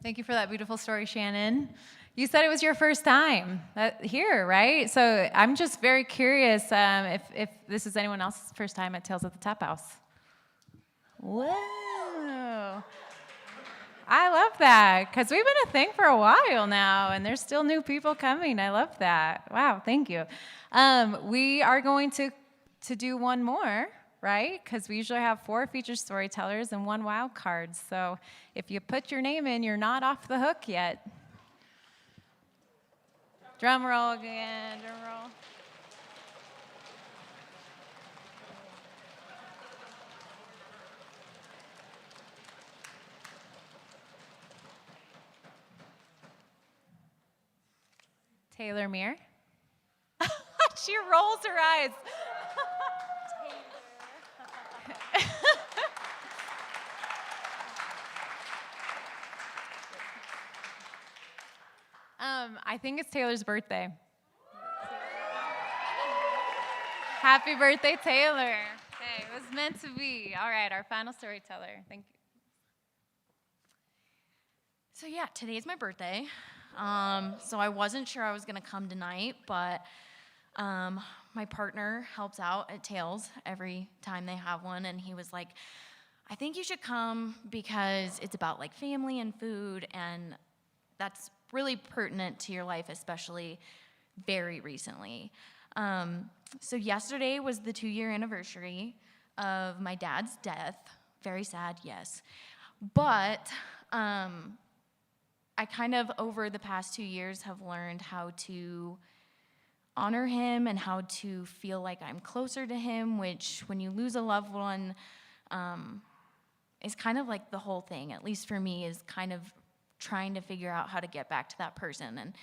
S1: Thank you for that beautiful story, Shannon. You said it was your first time here, right? So I'm just very curious if this is anyone else's first time at Tales at the Taphouse. Whoa. I love that, because we've been a thing for a while now, and there's still new people coming. I love that. Wow, thank you. We are going to do one more, right? Because we usually have 4 featured storytellers and 1 wild card. So if you put your name in, you're not off the hook yet. Drum roll again, drum roll. Taylor Muir. She rolls her eyes. I think it's Taylor's birthday. Happy birthday, Taylor. Okay, it was meant to be. All right, our final storyteller. Thank you.
S8: So yeah, today's my birthday. So I wasn't sure I was gonna come tonight, but my partner helps out at Tales every time they have one, and he was like, I think you should come because it's about like family and food, and that's really pertinent to your life, especially very recently. So yesterday was the 2-year anniversary of my dad's death. Very sad, yes. But I kind of, over the past 2 years, have learned how to honor him and how to feel like I'm closer to him, which when you lose a loved one is kind of like the whole thing, at least for me, is kind of trying to figure out how to get back to that person and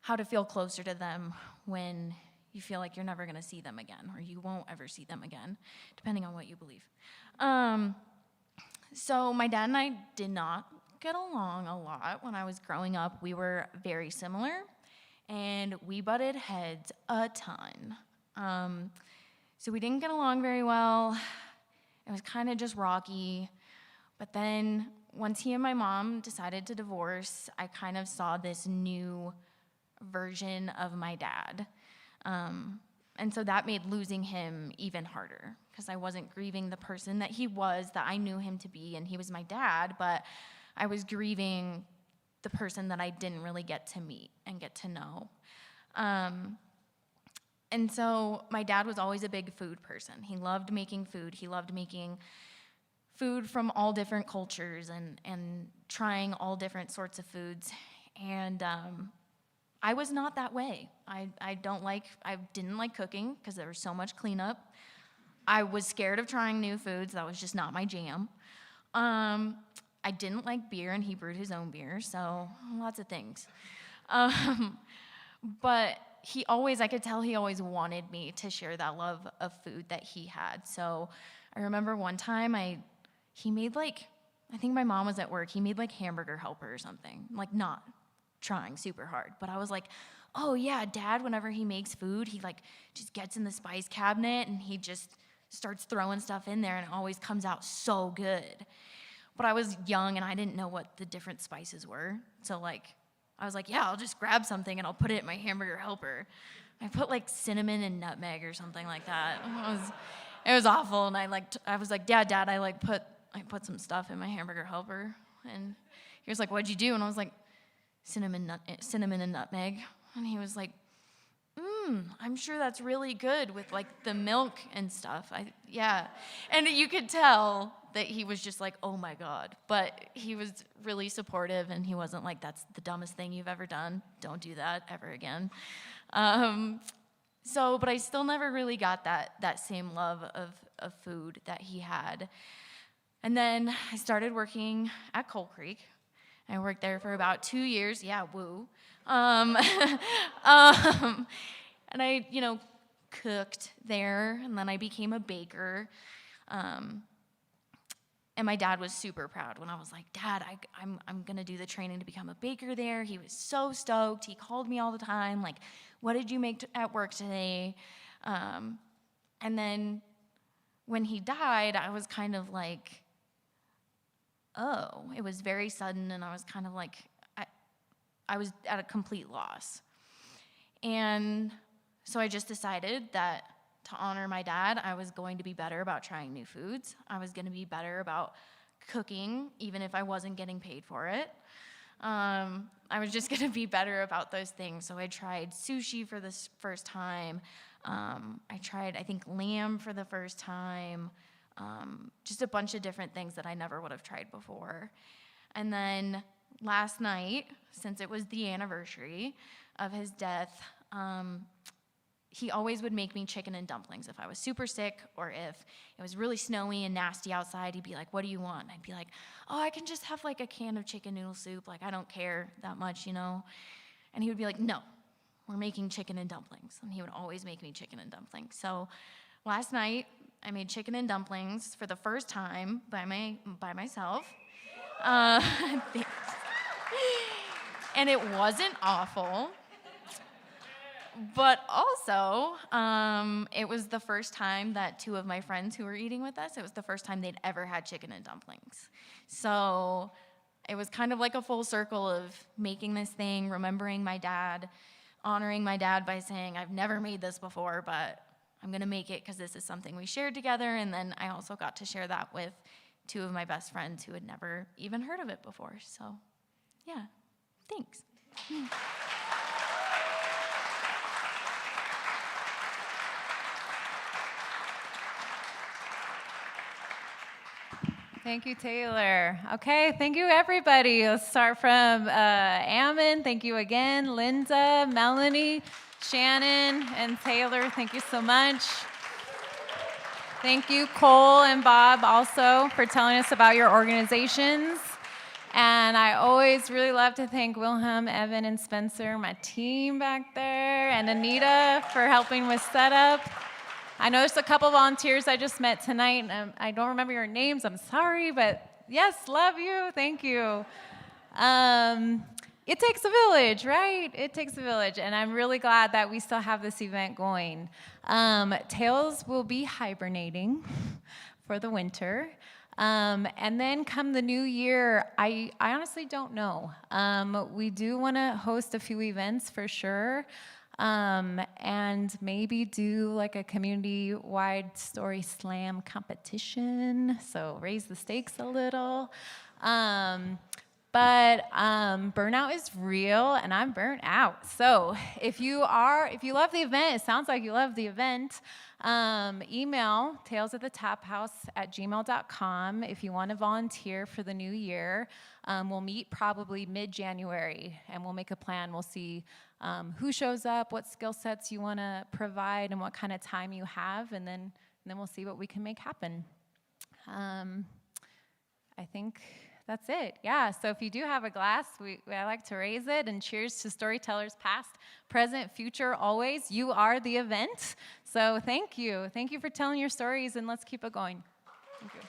S8: how to feel closer to them when you feel like you're never going to see them again, or you won't ever see them again, depending on what you believe. So my dad and I did not get along a lot when I was growing up. We were very similar, and we butted heads a ton. So we didn't get along very well. It was kind of just rocky. But then once he and my mom decided to divorce, I kind of saw this new version of my dad. And so that made losing him even harder, because I wasn't grieving the person that he was, that I knew him to be, and he was my dad, but I was grieving the person that I didn't really get to meet and get to know. And so my dad was always a big food person. He loved making food. He loved making food from all different cultures and trying all different sorts of foods. And I was not that way. I didn't like cooking because there was so much cleanup. I was scared of trying new foods. That was just not my jam. I didn't like beer, and he brewed his own beer, so lots of things. But I could tell he always wanted me to share that love of food that he had. So I remember one time he made I think my mom was at work, he made hamburger helper or something, not trying super hard. But I was like, oh yeah, Dad, whenever he makes food, he just gets in the spice cabinet and he just starts throwing stuff in there and it always comes out so good. But I was young and I didn't know what the different spices were. So I was like, yeah, I'll just grab something and I'll put it in my hamburger helper. I put cinnamon and nutmeg or something like that. It was awful. And I was like, Dad, I put some stuff in my hamburger helper. And he was like, what'd you do? And I was like, cinnamon and nutmeg. And he was like, I'm sure that's really good with the milk and stuff. Yeah. And you could tell that he was just oh my God. But he was really supportive, and he wasn't like, that's the dumbest thing you've ever done. Don't do that ever again. But I still never really got that same love of food that he had. And then I started working at Coal Creek. I worked there for about 2 years. Yeah, woo. And I, cooked there, and then I became a baker. And my dad was super proud when I was like, Dad, I'm gonna do the training to become a baker there. He was so stoked. He called me all the time, what did you make at work today? And then when he died, I was kind of oh, it was very sudden, and I was kind of I was at a complete loss. And so I just decided that to honor my dad, I was going to be better about trying new foods. I was going to be better about cooking, even if I wasn't getting paid for it. I was just going to be better about those things. So I tried sushi for the first time. I tried, I think, lamb for the first time. Just a bunch of different things that I never would have tried before. And then last night, since it was the anniversary of his death, he always would make me chicken and dumplings if I was super sick, or if it was really snowy and nasty outside. He'd be like, what do you want? And I'd be like, oh, I can just have a can of chicken noodle soup. I don't care that much, And he would be like, no, we're making chicken and dumplings. And he would always make me chicken and dumplings. So last night, I made chicken and dumplings for the first time by myself. Thanks. And it wasn't awful. But also, it was the first time that 2 of my friends who were eating with us, it was the first time they'd ever had chicken and dumplings. So it was kind of a full circle of making this thing, remembering my dad, honoring my dad by saying, I've never made this before, but I'm going to make it because this is something we shared together. And then I also got to share that with 2 of my best friends who had never even heard of it before. So, yeah, Thanks.
S1: Thank you, Taylor. Okay, thank you, everybody. Let's start from Ammon. Thank you again. Linda, Melanie, Shannon, and Taylor. Thank you so much. Thank you, Cole and Bob, also, for telling us about your organizations. And I always really love to thank Wilhelm, Evan, and Spencer, my team back there, and Anita for helping with setup. I know there's a couple volunteers I just met tonight. I don't remember your names. I'm sorry, but yes, love you. Thank you. It takes a village, right? It takes a village, and I'm really glad that we still have this event going. Tails will be hibernating for the winter. And then come the new year, I honestly don't know. We do want to host a few events for sure. And maybe do like a community-wide story slam competition, so raise the stakes a little. But burnout is real, and I'm burnt out. So if you love the event, it sounds like you love the event, email talesathetaphouse@gmail.com if you want to volunteer for the new year. We'll meet probably mid-January, and we'll make a plan. We'll see who shows up, what skill sets you want to provide, and what kind of time you have, and then we'll see what we can make happen. I think that's it. Yeah, so if you do have a glass, I like to raise it, and cheers to storytellers past, present, future, always. You are the event. So thank you. Thank you for telling your stories, and let's keep it going. Thank you.